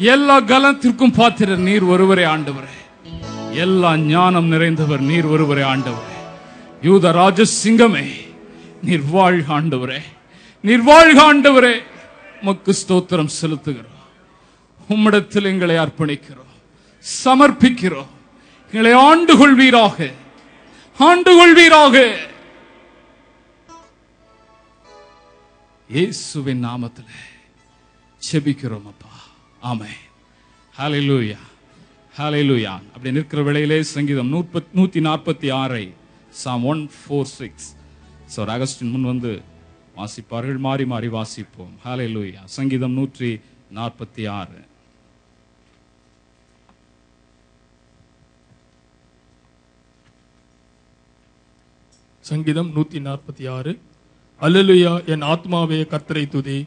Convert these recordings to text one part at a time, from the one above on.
எல்லா கலத்திற்கும் பாத்திரர் நீர் ஒருவரே ஆண்டவரே. எல்லா ஞானம் நிறைந்தவர் நீர் ஒருவரே ஆண்டவரே. யூத ராஜ சிங்கமே, நீர் வாழ்க ஆண்டவரே, நீர் வாழ்க ஆண்டவரே. உமக்கு ஸ்தோத்திரம் செலுத்துகிறோம். உம்மிடத்தில் எங்களை அர்ப்பணிக்கிறோம், சமர்ப்பிக்கிறோம். எங்களை ஆண்டு கொள்வீராக, ஆண்டு கொள்வீராக. இயேசுவின் நாமத்தில் செபிக்கிறோம் அப்பா. ஆமென். ஹல்லேலூயா, ஹல்லேலூயா. அப்படி நிற்கிற வேளையிலே சங்கீதம் 146 Psalm 146 அகஸ்டின் முன் வந்து வாசிப்பார்கள். மாறி மாறி வாசிப்போம். ஹல்லேலூயா. சங்கீதம் 146. சங்கீதம் 146. அல்லேலூயா. என் ஆத்மாவே கர்த்தரை துதி.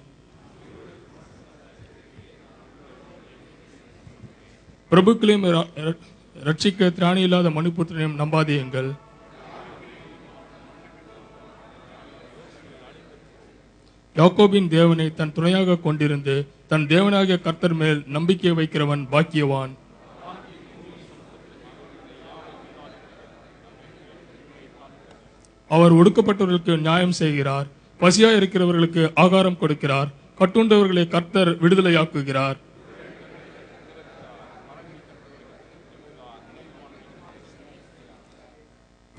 பிரபுக்களையும் ரட்சிக்க திராணி இல்லாத மனுபுத்திரனையும் நம்பாதேயுங்கள். யாக்கோபின் தேவனை தன் துணையாக கொண்டிருந்து தன் தேவனாகிய கர்த்தர் மேல் நம்பிக்கை வைக்கிறவன் பாக்கியவான். அவர் ஒடுக்கப்பட்டவர்களுக்கு நியாயம் செய்கிறார், பசியா இருக்கிறவர்களுக்கு ஆகாரம் கொடுக்கிறார், கட்டுண்டவர்களை கர்த்தர் விடுதலையாக்குகிறார்.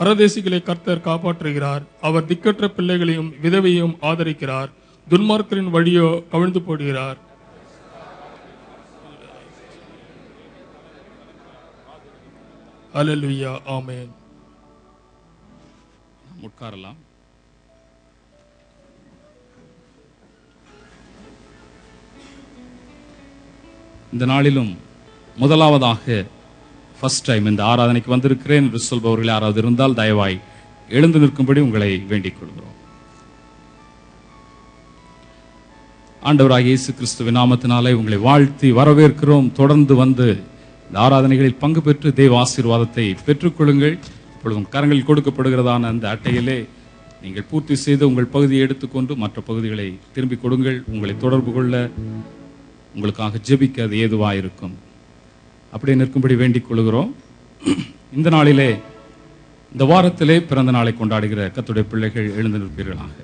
பரதேசிகளை கர்த்தர் காப்பாற்றுகிறார், அவர் திக்கற்ற பிள்ளைகளையும் விதவையும் ஆதரிக்கிறார். துன்மார்க்கரின் வழியோ கவிழ்ந்து போடுகிறார். அல்லேலூயா. ஆமென். உட்காரலாம். இந்த நாளிலும் முதலாவதாக ஃபர்ஸ்ட் டைம் இந்த ஆராதனைக்கு வந்திருக்கிறேன் என்று சொல்பவர்கள் யாராவது இருந்தால் தயவாய் எழுந்து நிற்கும்படி உங்களை வேண்டிக் கொள்கிறோம். ஆண்டவராகிய இயேசு கிறிஸ்துவின் நாமத்தினாலே உங்களை வாழ்த்தி வரவேற்கிறோம். தொடர்ந்து வந்து இந்த ஆராதனைகளில் பங்கு பெற்று தெய்வ ஆசீர்வாதத்தை பெற்றுக்கொள்ளுங்கள். இப்பொழுதும் கரங்களில் கொடுக்கப்படுகிறதான அந்த அட்டையிலே நீங்கள் பூர்த்தி செய்து உங்கள் பகுதியை எடுத்துக்கொண்டு மற்ற பகுதிகளை திரும்பி கொடுங்கள். உங்களை தொடர்பு கொள்ள, உங்களுக்காக ஜெபிக்க அது ஏதுவாயிருக்கும். அப்படியே நிற்கும்படி வேண்டிக் கொள்கிறோம். இந்த நாளிலே, இந்த வாரத்திலே பிறந்த நாளை கொண்டாடுகிற கர்த்தருடைய பிள்ளைகள் எழுந்து நிற்பீர்களாக.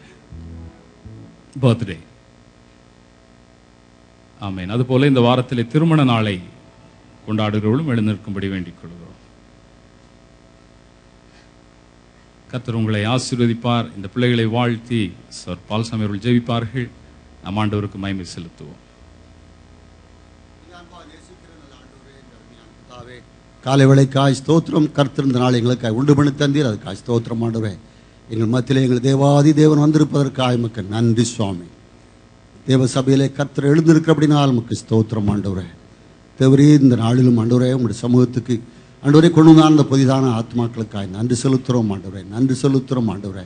பர்த்டே. ஆமென். அதுபோல இந்த வாரத்திலே திருமண நாளை கொண்டாடுகிறவர்களும் எழுந்து நிற்கும்படி வேண்டிக் கொள்கிறோம். கர்த்தர் உங்களை ஆசீர்வதிப்பார். இந்த பிள்ளைகளை வாழ்த்தி சர் பால்சாமி அவர்கள் ஜெபிப்பார்கள். நம் ஆண்டவருக்கு மகிமை செலுத்துவோம். காலை வேளைக்காய் ஸ்தோத்திரம். கர்த்தர் இந்த நாள் எங்களுக்காய் உண்டு பண்ணி தந்தீர், அதுக்காய் ஸ்தோத்திரம் ஆண்டவரே. எங்கள் மத்தியிலே எங்கள் தேவாதி தேவன் வந்திருப்பதற்காக எமக்கு நன்றி சுவாமி. தேவ சபையிலே கர்த்தர் எழுந்திருக்கிறபடினால் நமக்கு ஸ்தோத்திரம் ஆண்டவரே. தேவரே, இந்த நாளிலும் ஆண்டவரே உங்களுடைய சமூகத்துக்கு ஆண்டவரே கொண்டு வந்தான அந்த புதிதான ஆத்மாக்களுக்காய் நன்றி செலுத்துகிறோம் ஆண்டவரே, நன்றி செலுத்துகிறோம் ஆண்டவரே.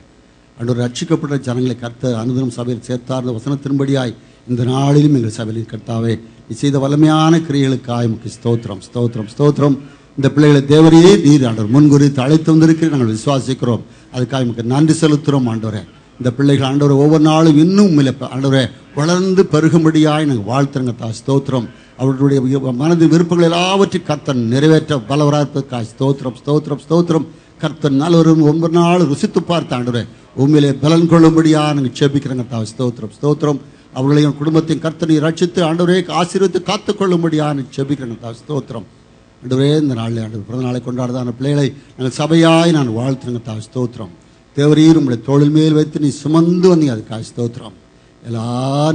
ஆண்டவரே, ரட்சிக்கப்பட்ட ஜனங்களை கர்த்தர் அனுதினம் சபையில் சேர்த்தார்ந்த வசனத்தின்படியாய் இந்த நாளிலும் எங்கள் சபையில் கர்த்தாவே நீ செய்த வல்லமையான கிரியைகளுக்காய் நமக்கு ஸ்தோத்திரம் ஸ்தோத்திரம் ஸ்தோத்திரம். இந்த பிள்ளைகளை தேவரையே நீர் ஆண்டவர் முன்குறித்து அழைத்து வந்திருக்கிறேன், நாங்கள் விசுவாசிக்கிறோம். அதுக்காக நமக்கு நன்றி செலுத்துகிறோம் ஆண்டவரே. இந்த பிள்ளைகள் ஆண்டவரை ஒவ்வொரு நாளும் இன்னும் ஆண்டவரை வளர்ந்து பெருகும்படியாய் நாங்கள் வாழ்த்துறங்க ஸ்தோத்திரம். அவர்களுடைய மனது விருப்பங்கள் எல்லாவற்றையும் கர்த்தன் நிறைவேற்ற பலவராக ஸ்தோத்திரம் ஸ்தோத்திரம் ஸ்தோத்திரம். கர்த்தன் நல்லவரும் ஒவ்வொரு நாள் ருசித்து பார்த்த ஆண்டவரே உண்மையிலே பலன் கொள்ளும்படியா நாங்கள் செபிக்கிறங்க ஸ்தோத்திரம் ஸ்தோத்திரம். அவர்களையும் குடும்பத்தையும் கர்த்தனை ரட்சித்து ஆண்டவரே ஆசீர்வதித்து காத்துக்கொள்ளும்படியா செபிக்கிறங்க ஸ்தோத்திரம். ஆண்டவரே, இந்த நாளில் ஆண்டு பிறந்த நாளை கொண்டாடுதான பிள்ளைகளை நாங்கள் சபையாய் நான் வாழ்த்துறங்க ஸ்தோத்திரம். தேவரீர் உங்களுடைய தோளில் மேல் வைத்து நீ சுமந்து வந்தீங்க, அதுக்காக ஸ்தோத்திரம். எல்லா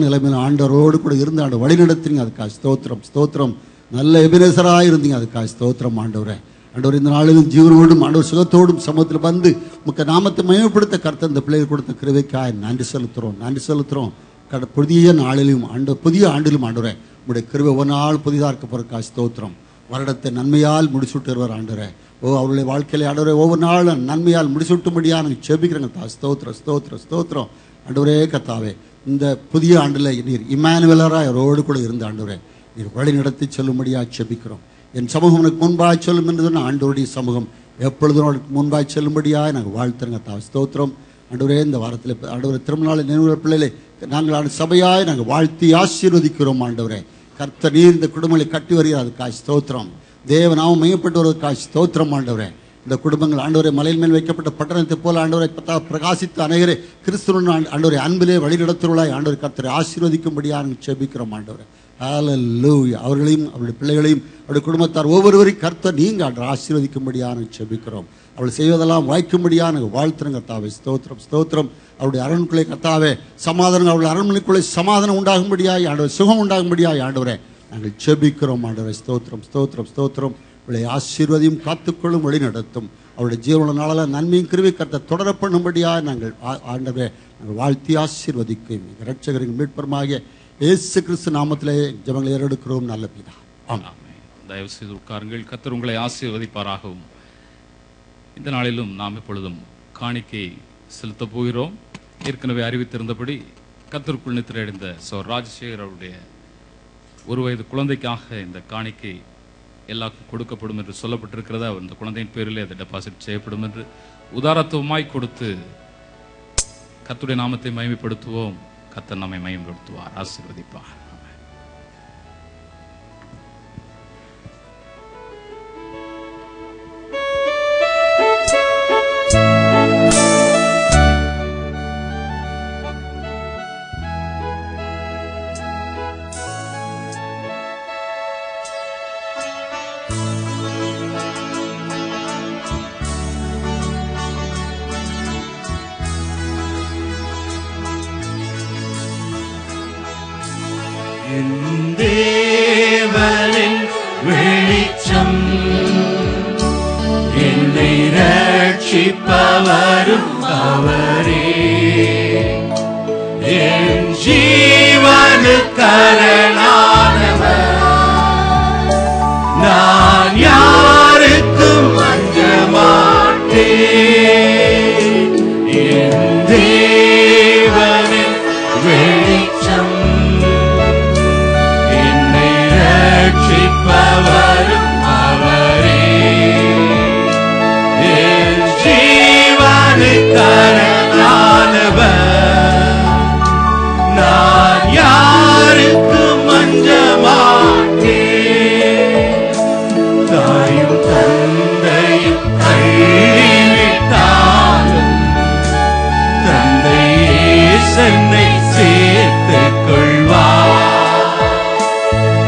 நிலைமையிலும் ஆண்டவரோடு கூட இருந்து ஆண்டு வழி நடத்துறீங்க, அதுக்காக ஸ்தோத்திரம் ஸ்தோத்திரம். நல்ல எபிரேசராக இருந்தீங்க, அதுக்காக ஸ்தோத்திரம் ஆண்டவரே. ஆண்டவர் இந்த நாளிலும் ஜீவனோடும் ஆண்டவர் சுகத்தோடும் சமூகத்தில் வந்து முக்க நாமத்தை மயப்படுத்த கர்த்தர் இந்த பிள்ளைகள் கொடுத்த கிருபைக்காய் நன்றி செலுத்துகிறோம் நன்றி செலுத்துகிறோம். புதிய நாளிலும் புதிய ஆண்டிலும் ஆண்டவரே உங்களுடைய கிருபை ஒரு நாள் புதிதாக இருக்க போறதுக்காக ஸ்தோத்திரம். வருடத்தை நன்மையால் முடிச்சுட்டு வருவார் ஆண்டவரே. அவருடைய வாழ்க்கையில ஆண்டவரே ஒவ்வொரு நாளும் நன்மையால் முடிச்சுட்டும்படியா நாங்கள் செபிக்கிறேங்க ஸ்தோத்திரம் ஸ்தோத்திரம் ஸ்தோத்திரம். ஆண்டவரே கர்த்தாவே, இந்த புதிய ஆண்டில் நீர் இம்மானுவேலராக அவரோடு கூட இருந்த ஆண்டவரே நீர் வழி நடத்தி செல்லும்படியாக செபிக்கிறோம். என் சமூகம் உனக்கு முன்பாக செல்லும் என்று சொன்ன ஆண்டவருடைய சமூகம் எப்பொழுதும் அவனுக்கு முன்பாக செல்லும்படியாக நாங்கள் வாழ்த்துறங்க ஸ்தோத்திரம். ஆண்டவரே, இந்த வாரத்தில் ஆண்டவரே திருமண நாள் நினைவு பிள்ளைகளை நாங்கள் சபையாய் நாங்கள் வாழ்த்தி ஆசீர்வதிக்கிறோம் ஆண்டவரே. கர்த்தர் நீர் இந்த குடும்பங்களை கட்டி வருகிறார், அதுக்காய் ஸ்தோத்திரம். தேவநாமம் மையப்பட்டு வருவதற்காய் ஸ்தோத்திரம் ஆண்டவரே. இந்த குடும்பங்கள் ஆண்டவரை மலையின் மேல் வைக்கப்பட்ட பட்டணத்தை போல ஆண்டவரை பிரகாசித்து அநேகரை கிறிஸ்துவின் ஆண்டவரை அன்பிலே வழிநடத்துவர்களாய் ஆண்டவரை கர்த்தரை ஆசீர்வதிக்கும்படியாக செபிக்கிறோம் ஆண்டவரை. ஹல்லேலூயா. அவர்களையும் அவருடைய பிள்ளைகளையும் அவருடைய குடும்பத்தார் ஒவ்வொருவரையும் கர்த்தர் நீங்கள் ஆண்டவர் ஆசீர்வதிக்கும்படியாக செபிக்கிறோம். அவள் செய்வதெல்லாம் வாய்க்கும்படியான வாழ்த்துறங்க கர்த்தாவே. ஸ்தோத்திரம் ஸ்தோத்திரம். அவருடைய அரண்குள்ளே கர்த்தாவே சமாதானம், அவருடைய அரண்மனைக்குள்ளே சமாதானம் உண்டாகும்படியாய் ஆண்டவர், சுகம் உண்டாகும்படியாய் ஆண்டவரே நாங்கள் செபிக்கிறோம் ஆண்டவரை. ஸ்தோத்திரம் ஸ்தோத்திரம் ஸ்தோத்திரம். அவளை ஆசீர்வதியும் காத்துக்கொள்ளும் வழி நடத்தும். அவருடைய ஜீவன நாளால் நன்மையும் கிருபை கர்த்தர் தொடர பண்ணும்படியாக நாங்கள் ஆண்டவரே நாங்கள் வாழ்த்தி ஆசீர்வதிக்கும் இரட்சகரின் மீட்பருமாகிய இயேசு கிறிஸ்து நாமத்திலே ஜெபங்களை ஏறெடுக்கிறோம் நல்ல பிதா. ஆமென். தயவு செய்து உட்காருங்கள். கர்த்தர் உங்களை ஆசீர்வதிப்பாராகவும். இந்த நாளிலும் நாம் இப்பொழுதும் காணிக்கை செலுத்தப் போகிறோம். ஏற்கனவே அறிவித்திருந்தபடி கர்த்தருக்குள் நித்திரையடைந்த ராஜசேகர் அவருடைய 1 வயது குழந்தைக்காக இந்த காணிக்கை எல்லாருக்கும் கொடுக்கப்படும் என்று சொல்லப்பட்டிருக்கிறதா. அந்த குழந்தையின் பேரிலே அது டெபாசிட் செய்யப்படும் என்று உதாரத்துவமாய் கொடுத்து கர்த்தருடைய நாமத்தை மகிமைப்படுத்துவோம். கர்த்தர் நம்மை மகிமைப்படுத்துவார், ஆசீர்வதிப்பார். தேவனின் வெளிச்சம் என்னை ரட்சிப்பவரும் அவரே, என் ஜீவனுக்கரணானவர். நான் யாருக்கும் அஞ்ச மாட்டேன். என் தேவனின் வெளிச்சம் ரட்சிப்பவரும் அவரே, என் ஜீவனுக்கரணானவர். நான் யாருக்கும் அஞ்ச மாட்டேன். தாயும் தந்தையும் கைவிட்டாலும் தந்தையே என்னை சேர்த்துக் கொள்வார்.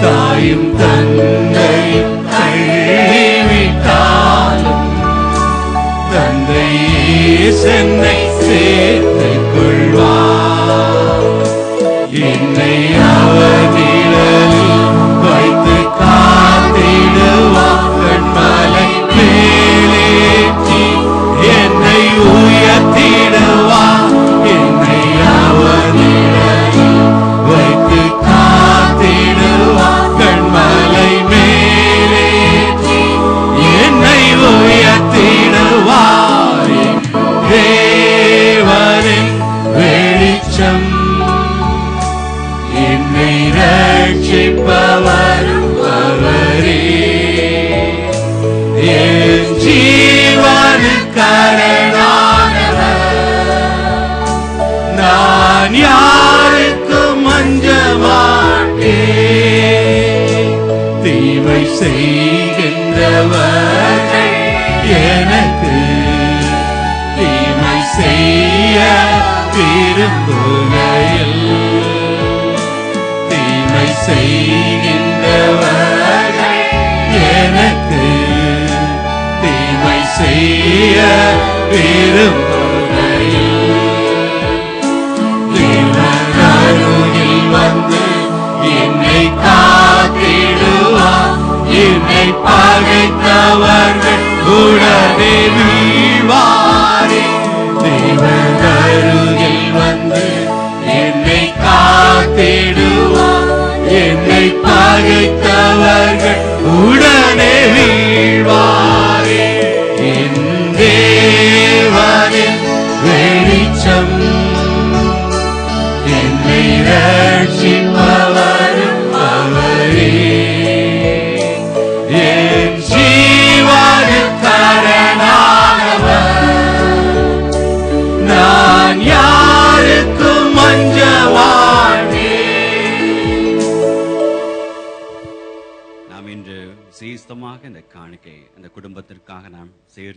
தாயும் தந்தையும் கைவிட்டாலும் தந்தையே என்னை சேர்த்துக் கொள்வார். என்னை அவர் நிழலில் வைத்து காத்திடுவார். கண்மலை மேலேற்றி என்னை உயர்த்திடுவார். என்னை அவர் நிழலில் வைத்து காத்திடுவார். கண்மலை மேலேற்றி என்னை உயர்த்திடுவார். தேவனின் வெளிச்சம் என்னை ரட்சிப்பவரும் அவரே, என் ஜீவனுக்கரணானவர். நான் யாருக்கும் அஞ்ச மாட்டேன். தீமை செய்கின்றவர்கள் எனக்கு தீமை செய்ய விரும்புகையில், தீமை செய்கின்றவர்கள் எனக்கு தீமை செய்ய விரும்புகையில், தேவன் அருகில் வந்து என்னை காத்திடுவார். என்னை பகைத்தவர்கள் உடனே வீழ்வாரே. தேவன் அருகில் வந்து என்னை காத்திடுவார். என்னை பகைத்தவர்கள் உடனே வீழ்வாரே. என் தேவனே நாம் இன்று சீஸ்தமாக இந்த காணிக்கை அந்த குடும்பத்திற்காக நாம் சேர்த்து